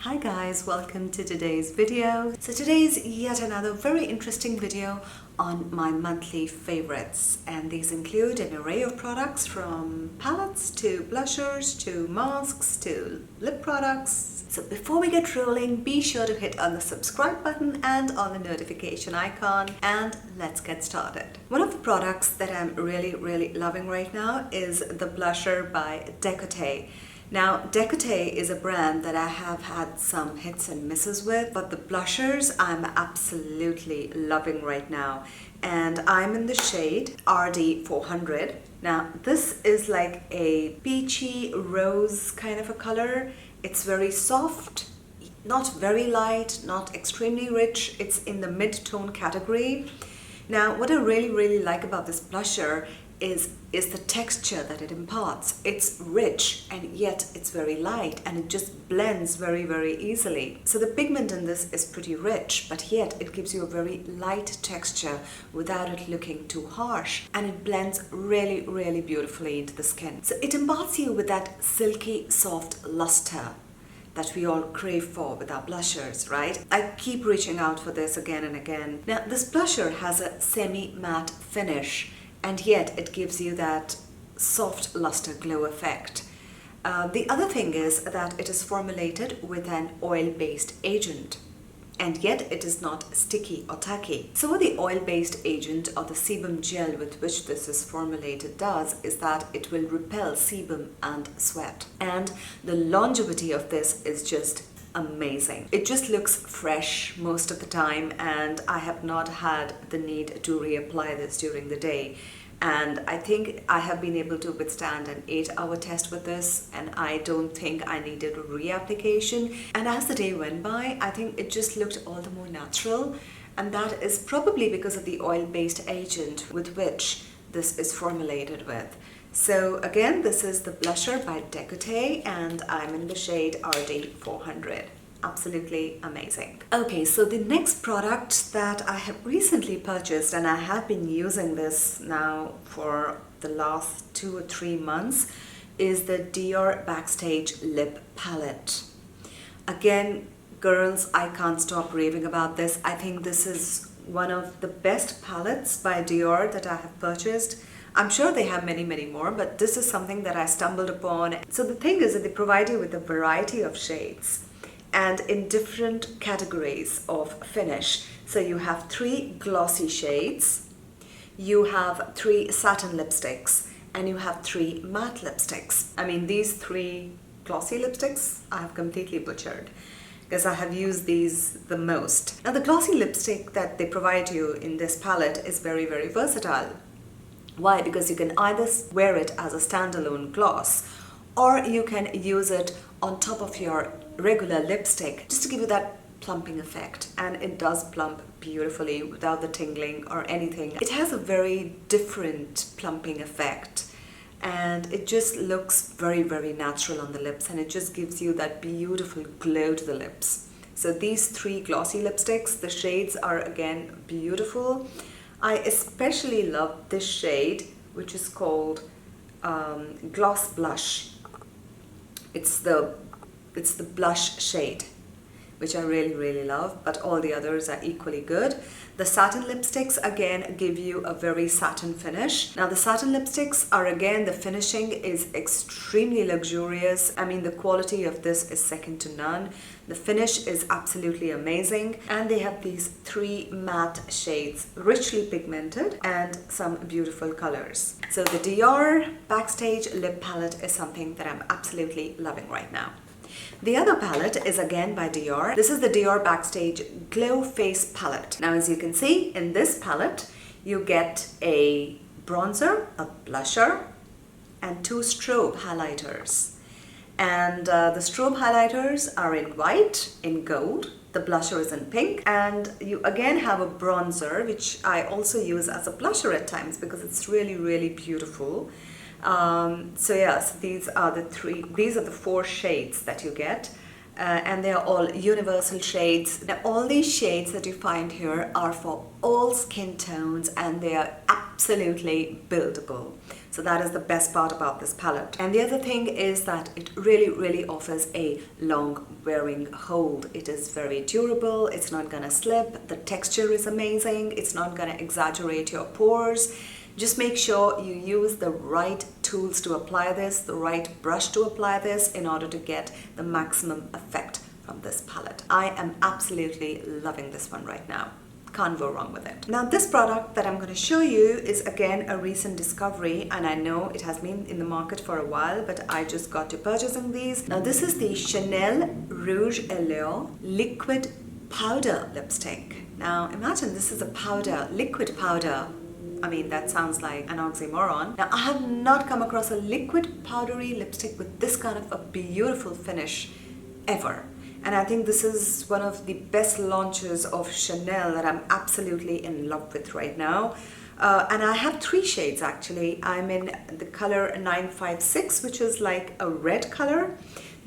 Hi guys, welcome to today's video. So today's yet another very interesting video on my monthly favorites, and these include an array of products from palettes to blushers to masks to lip products. So before we get rolling, be sure to hit on the subscribe button and on the notification icon, and let's get started. One of the products that I'm really loving right now is the blusher by Decorte. Now, Decorte is a brand that I have had some hits and misses with, but the blushers I'm absolutely loving right now. And I'm in the shade RD400. Now, this is like a peachy rose kind of a color. It's very soft, not very light, not extremely rich. It's in the mid-tone category. Now, what I really like about this blusher is the texture that it imparts. It's rich and yet it's very light, and it just blends very easily. So the pigment in this is pretty rich, but yet it gives you a very light texture without it looking too harsh, and it blends really beautifully into the skin. So it imparts you with that silky soft luster that we all crave for with our blushers, right? I keep reaching out for this again and again. Now, this blusher has a semi-matte finish, and yet it gives you that soft luster glow effect. The other thing is that it is formulated with an oil-based agent, and yet it is not sticky or tacky. So what the oil-based agent or the sebum gel with which this is formulated does is that it will repel sebum and sweat. And the longevity of this is just amazing. It just looks fresh most of the time, and I have not had the need to reapply this during the day. And I think I have been able to withstand an 8-hour test with this, and I don't think I needed a reapplication. And as the day went by, I think it just looked all the more natural, and that is probably because of the oil-based agent with which this is formulated with. So again, this is the blusher by Decorte, and I'm in the shade RD400. Absolutely amazing. Okay, so the next product that I have recently purchased, and I have been using this now for the last 2 or 3 months, is the Dior Backstage Lip Palette. Again, girls, I can't stop raving about this. I think this is one of the best palettes by Dior that I have purchased. I'm sure they have many more, but this is something that I stumbled upon. So the thing is that they provide you with a variety of shades and in different categories of finish. So you have 3 glossy shades, you have 3 satin lipsticks, and you have 3 matte lipsticks. I mean, these 3 glossy lipsticks I have completely butchered, because I have used these the most. Now, the glossy lipstick that they provide you in this palette is very versatile. Why? Because you can either wear it as a standalone gloss, or you can use it on top of your regular lipstick just to give you that plumping effect. And it does plump beautifully without the tingling or anything. It has a very different plumping effect, and it just looks very natural on the lips, and it just gives you that beautiful glow to the lips. So these 3 glossy lipsticks, the shades are again beautiful. I especially love this shade, which is called Gloss Blush. It's the blush shade, which I really love, but all the others are equally good. The satin lipsticks again give you a very satin finish. Now, the satin lipsticks are again, the finishing is extremely luxurious. I mean, the quality of this is second to none. The finish is absolutely amazing, and they have these 3 matte shades, richly pigmented, and some beautiful colors. So the Dior Backstage Lip Palette is something that I'm absolutely loving right now. The other palette is again by Dior. This is the Dior Backstage Glowface palette. Now, as you can see, in this palette, you get a bronzer, a blusher, and 2 strobe highlighters. And the strobe highlighters are in white, in gold. The blusher is in pink, and you again have a bronzer, which I also use as a blusher at times because it's really beautiful. So yes, these are the 4 shades that you get, and they are all universal shades. Now, all these shades that you find here are for all skin tones, and they are absolutely buildable. So that is the best part about this palette. And the other thing is that it really offers a long wearing hold. It is very durable, it's not gonna slip, the texture is amazing, it's not gonna exaggerate your pores. Just make sure you use the right tools to apply this, the right brush to apply this in order to get the maximum effect from this palette. I am absolutely loving this one right now. Can't go wrong with it. Now this product that I'm going to show you is again a recent discovery, and I know it has been in the market for a while, but I just got to purchasing these. Now this is the Chanel Rouge Allure Liquid Powder Lipstick. Now imagine this is a powder, liquid powder. I mean, that sounds like an oxymoron. Now I have not come across a liquid powdery lipstick with this kind of a beautiful finish ever. And I think this is one of the best launches of Chanel that I'm absolutely in love with right now. And I have 3 shades actually. I'm in the color 956, which is like a red color.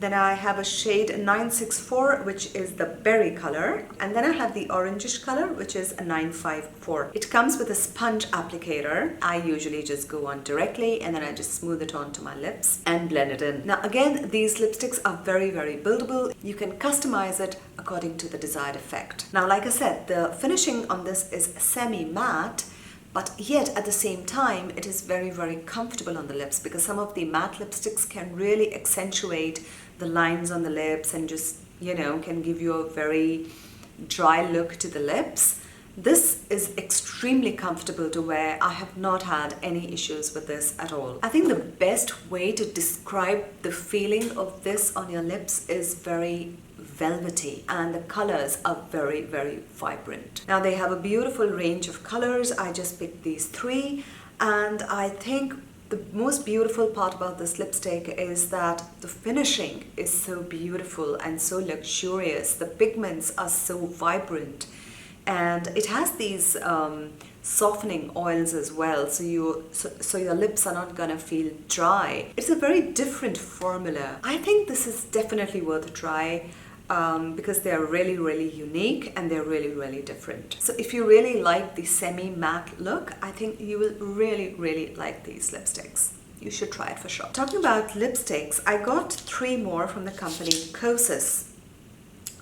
Then I have a shade 964, which is the berry color. And then I have the orangish color, which is a 954. It comes with a sponge applicator. I usually just go on directly and then I just smooth it onto my lips and blend it in. Now again, these lipsticks are very buildable. You can customize it according to the desired effect. Now, like I said, the finishing on this is semi-matte, but yet at the same time it is very comfortable on the lips, because some of the matte lipsticks can really accentuate the lines on the lips and just, you know, can give you a very dry look to the lips. This is extremely comfortable to wear. I have not had any issues with this at all. I think the best way to describe the feeling of this on your lips is very velvety, and the colors are very vibrant. Now they have a beautiful range of colors. I just picked these 3, and I think the most beautiful part about this lipstick is that the finishing is so beautiful and so luxurious. The pigments are so vibrant, and it has these softening oils as well, so your lips are not gonna feel dry. It's a very different formula. I think this is definitely worth a try. Because they're really unique and they're really different. So if you really like the semi-matte look, I think you will really like these lipsticks. You should try it for sure. Talking about lipsticks, I got 3 more from the company KOSAS.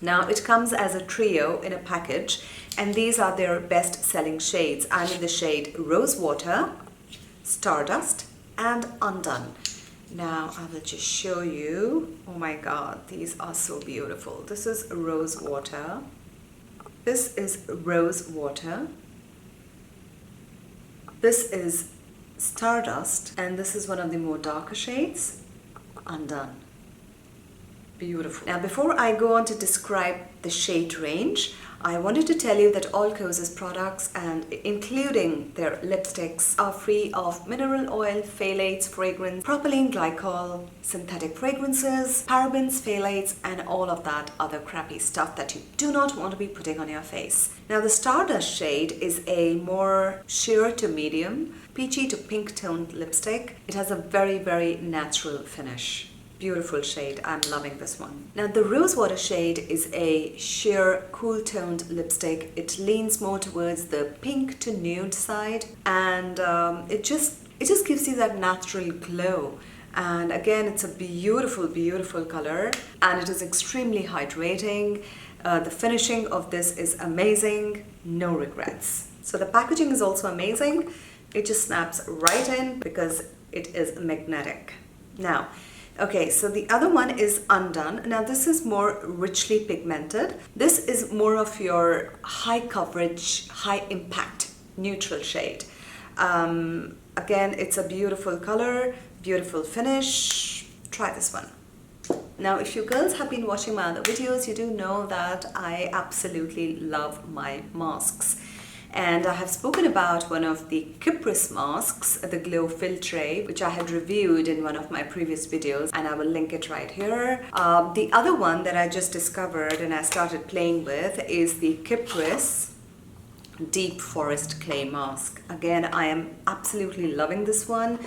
Now it comes as a trio in a package, and these are their best selling shades. I'm in the shade Rose Water, Stardust and Undone. Now I will just show you. Oh my god, these are so beautiful. This is Rose Water. This is Rose Water. This is Stardust, and this is one of the more darker shades, Undone. Beautiful. Now before I go on to describe the shade range, I wanted to tell you that all KOSAS products, and including their lipsticks, are free of mineral oil, phthalates, fragrance, propylene glycol, synthetic fragrances, parabens, phthalates, and all of that other crappy stuff that you do not want to be putting on your face. Now the Stardust shade is a more sheer to medium, peachy to pink toned lipstick. It has a very natural finish. Beautiful shade. I'm loving this one. Now the Rose Water shade is a sheer cool toned lipstick. It leans more towards the pink to nude side, and it just gives you that natural glow. And again, it's a beautiful color, and it is extremely hydrating. The finishing of this is amazing. No regrets. So the packaging is also amazing. It just snaps right in because it is magnetic. Now, okay, so the other one is Undone. Now this is more richly pigmented. This is more of your high coverage, high impact, neutral shade. Again, it's a beautiful color, beautiful finish. Try this one. Now, if you girls have been watching my other videos, you do know that I absolutely love my masks. And I have spoken about one of the Kypris masks, the Glow Filtre, which I had reviewed in one of my previous videos, and I will link it right here. The other one that I just discovered and I started playing with is the Kypris Deep Forest Clay Mask. Again, I am absolutely loving this one.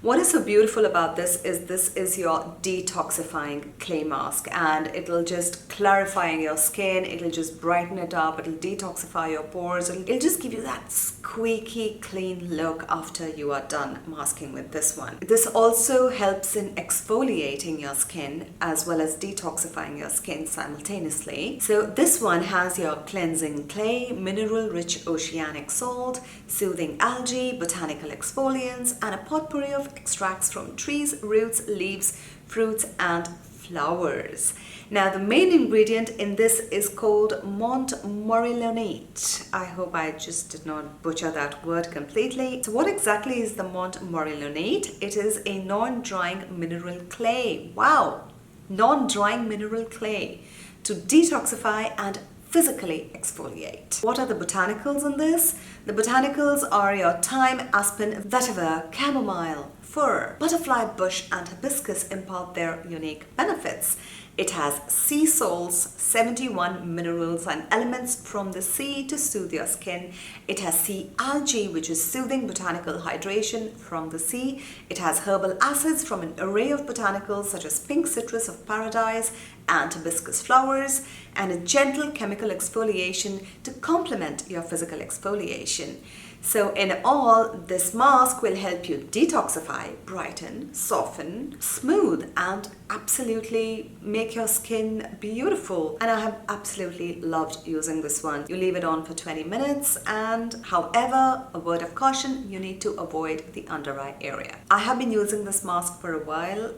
What is so beautiful about this is your detoxifying clay mask, and it'll just clarifying your skin, it'll just brighten it up, it'll detoxify your pores, it'll just give you that squeaky clean look after you are done masking with this one. This also helps in exfoliating your skin as well as detoxifying your skin simultaneously. So this one has your cleansing clay, mineral rich oceanic salt, soothing algae, botanical exfoliants, and a potpourri of extracts from trees, roots, leaves, fruits, and flowers. Now, the main ingredient in this is called montmorillonate. I hope I just did not butcher that word completely. So what exactly is the montmorillonate? It is a non-drying mineral clay. Wow! Non-drying mineral clay to detoxify and physically exfoliate. What are the botanicals in this? The botanicals are your thyme, aspen, vetiver, chamomile, fir, butterfly bush, and hibiscus impart their unique benefits. It has sea salts, 71 minerals and elements from the sea to soothe your skin. It has sea algae, which is soothing botanical hydration from the sea. It has herbal acids from an array of botanicals such as pink citrus of paradise and hibiscus flowers, and a gentle chemical exfoliation to complement your physical exfoliation. So in all, this mask will help you detoxify, brighten, soften, smooth, and absolutely make your skin beautiful. And I have absolutely loved using this one. You leave it on for 20 minutes, and however, a word of caution, you need to avoid the under eye area. I have been using this mask for a while.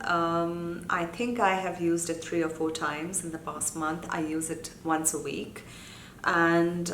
I think I have used it 3 or 4 times in the past month. I use it once a week, and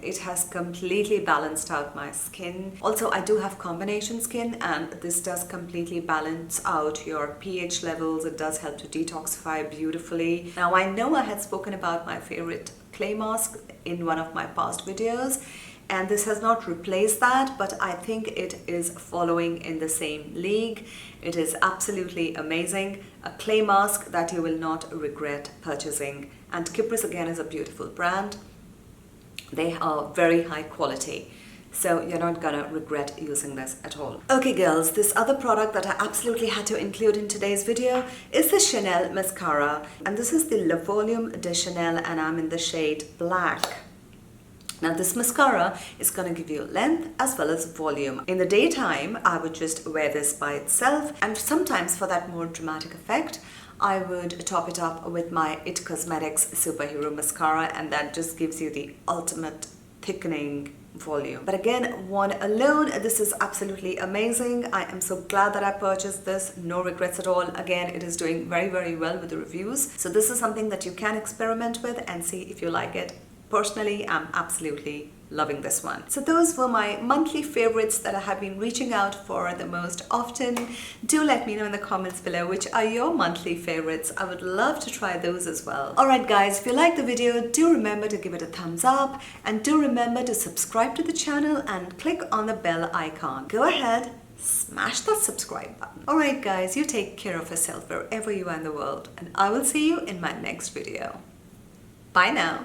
it has completely balanced out my skin. Also, I do have combination skin, and this does completely balance out your pH levels. It does help to detoxify beautifully. Now, I know I had spoken about my favorite clay mask in one of my past videos, and this has not replaced that, but I think it is following in the same league. It is absolutely amazing. A clay mask that you will not regret purchasing. And Kypris again is a beautiful brand. They are very high quality, so you're not gonna regret using this at all. Okay girls, this other product that I absolutely had to include in today's video is the Chanel mascara, and this is the Le Volume de Chanel, and I'm in the shade Black. Now this mascara is going to give you length as well as volume. In the daytime, I would just wear this by itself, and sometimes for that more dramatic effect, I would top it up with my It Cosmetics Superhero Mascara, and that just gives you the ultimate thickening volume. But again, one alone, this is absolutely amazing. I am so glad that I purchased this. No regrets at all. Again, it is doing very, very well with the reviews. So this is something that you can experiment with and see if you like it. Personally, I'm absolutely loving this one. So those were my monthly favorites that I have been reaching out for the most often. Do let me know in the comments below which are your monthly favorites. I would love to try those as well. Alright guys, if you like the video, do remember to give it a thumbs up, and do remember to subscribe to the channel and click on the bell icon. Go ahead, smash that subscribe button. Alright guys, you take care of yourself wherever you are in the world, and I will see you in my next video. Bye now.